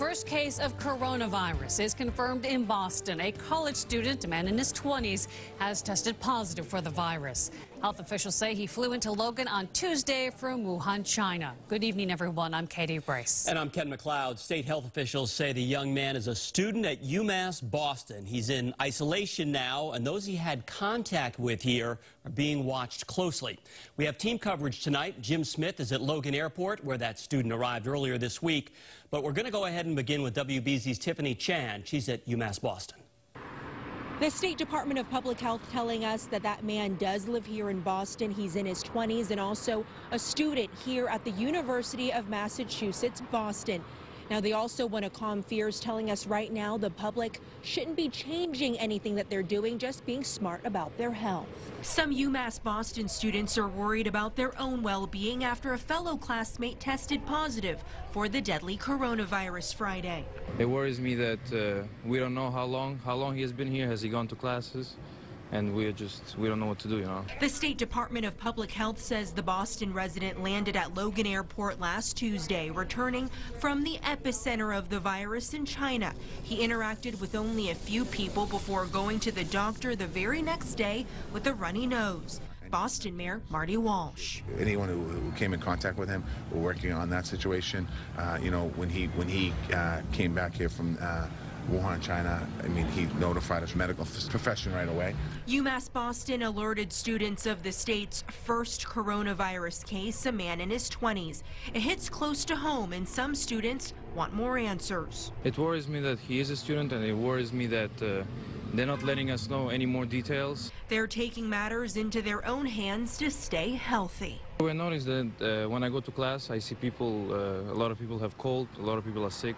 first case of coronavirus is confirmed in Boston. A college student, a man in his 20s, has tested positive for the virus. Health officials say he flew into Logan on Tuesday from Wuhan, China. Good evening, everyone. I'm Katie Brace. And I'm Ken McLeod. State health officials say the young man is a student at UMass Boston. He's in isolation now, and those he had contact with here are being watched closely. We have team coverage tonight. Jim Smith is at Logan Airport, where that student arrived earlier this week. But we're going to go ahead and begin with WBZ's Tiffany Chan. She's at UMass Boston. The State Department of Public Health telling us that that man does live here in Boston. He's in his 20s and also a student here at the University of Massachusetts, Boston. Now, they also want to calm fears, telling us right now the public shouldn't be changing anything that they're doing, just being smart about their health. Some UMass Boston students are worried about their own well-being after a fellow classmate tested positive for the deadly coronavirus Friday. It worries me that we don't know how long he has been here. Has he gone to classes? And we don't know what to do, you know. The State Department of Public Health says the Boston resident landed at Logan Airport last Tuesday, returning from the epicenter of the virus in China. He interacted with only a few people before going to the doctor the very next day with a runny nose. Boston Mayor Marty Walsh. Anyone who came in contact with him, we're working on that situation. You know, when he came back here from Wuhan, China, I mean, he notified his medical profession right away. UMass Boston alerted students of the state's first coronavirus case, a man in his 20s. It hits close to home, and some students want more answers. It worries me that he is a student, and it worries me that they're not letting us know any more details. They're taking matters into their own hands to stay healthy. We noticed that when I go to class, I see people, a lot of people have cold, a lot of people are sick,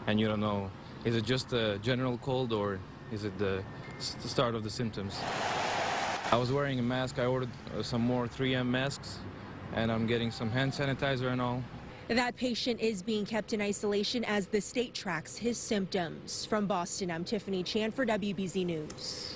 and you don't know, is it just a general cold or is it the start of the symptoms? I was wearing a mask. I ordered some more 3M masks, and I'm getting some hand sanitizer and all. That patient is being kept in isolation as the state tracks his symptoms. From Boston, I'm Tiffany Chan for WBZ News.